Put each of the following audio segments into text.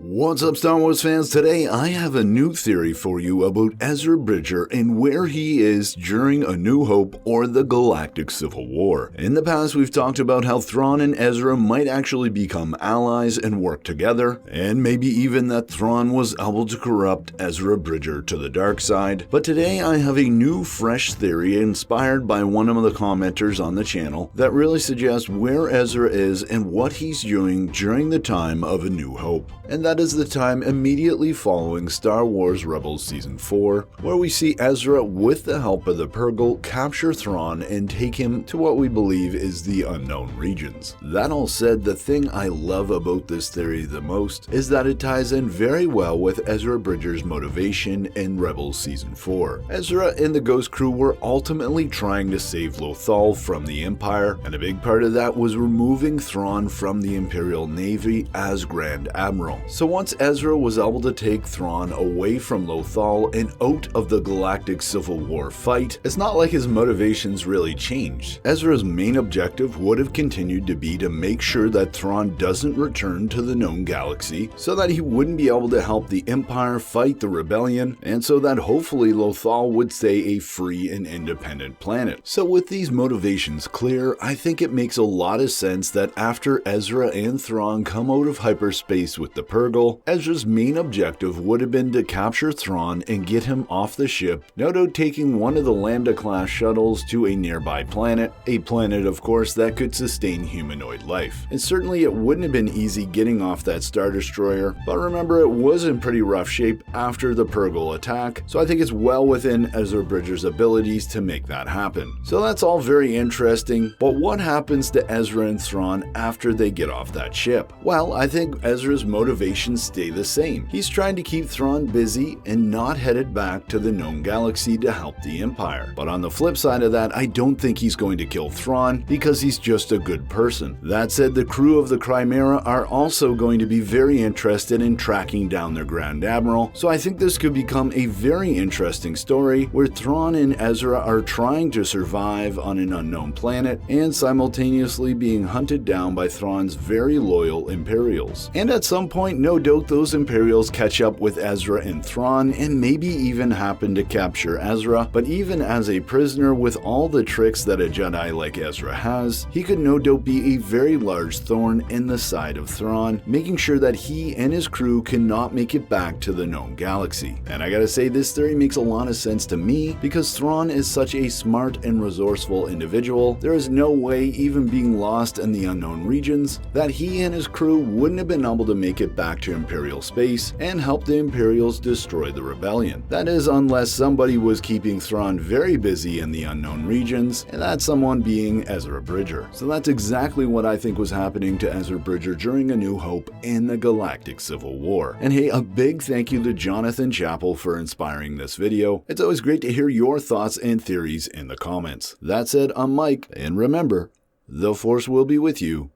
What's up, Star Wars fans? Today I have a new theory for you about Ezra Bridger and where he is during A New Hope or the Galactic Civil War. In the past, we've talked about how Thrawn and Ezra might actually become allies and work together, and maybe even that Thrawn was able to corrupt Ezra Bridger to the dark side. But today I have a new, fresh theory inspired by one of the commenters on the channel that really suggests where Ezra is and what he's doing during the time of A New Hope. And that is the time immediately following Star Wars Rebels Season 4, where we see Ezra, with the help of the Purrgil, capture Thrawn and take him to what we believe is the unknown regions. That all said, the thing I love about this theory the most is that it ties in very well with Ezra Bridger's motivation in Rebels Season 4. Ezra and the Ghost Crew were ultimately trying to save Lothal from the Empire, and a big part of that was removing Thrawn from the Imperial Navy as Grand Admiral. So once Ezra was able to take Thrawn away from Lothal and out of the Galactic Civil War fight, it's not like his motivations really changed. Ezra's main objective would have continued to be to make sure that Thrawn doesn't return to the known galaxy, so that he wouldn't be able to help the Empire fight the rebellion, and so that hopefully Lothal would stay a free and independent planet. So with these motivations clear, I think it makes a lot of sense that after Ezra and Thrawn come out of hyperspace with the Purrgil, Ezra's main objective would have been to capture Thrawn and get him off the ship, no doubt taking one of the Lambda-class shuttles to a nearby planet, a planet of course that could sustain humanoid life. And certainly it wouldn't have been easy getting off that Star Destroyer, but remember it was in pretty rough shape after the Purrgil attack, so I think it's well within Ezra Bridger's abilities to make that happen. So that's all very interesting, but what happens to Ezra and Thrawn after they get off that ship? Well, I think Ezra's motivations stay the same. He's trying to keep Thrawn busy and not headed back to the known galaxy to help the Empire. But on the flip side of that, I don't think he's going to kill Thrawn because he's just a good person. That said, the crew of the Chimera are also going to be very interested in tracking down their Grand Admiral, so I think this could become a very interesting story where Thrawn and Ezra are trying to survive on an unknown planet and simultaneously being hunted down by Thrawn's very loyal Imperials. And at some point, no doubt those Imperials catch up with Ezra and Thrawn and maybe even happen to capture Ezra, but even as a prisoner with all the tricks that a Jedi like Ezra has, he could no doubt be a very large thorn in the side of Thrawn, making sure that he and his crew cannot make it back to the known galaxy. And I gotta say, this theory makes a lot of sense to me because Thrawn is such a smart and resourceful individual. There is no way, even being lost in the unknown regions, that he and his crew wouldn't have been able to make it back to Imperial space and help the Imperials destroy the rebellion. That is, unless somebody was keeping Thrawn very busy in the unknown regions, and that someone being Ezra Bridger. So that's exactly what I think was happening to Ezra Bridger during A New Hope in the Galactic Civil War. And hey, a big thank you to Jonathan Chappell for inspiring this video. It's always great to hear your thoughts and theories in the comments. That said, I'm Mike, and remember, the Force will be with you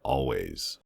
always.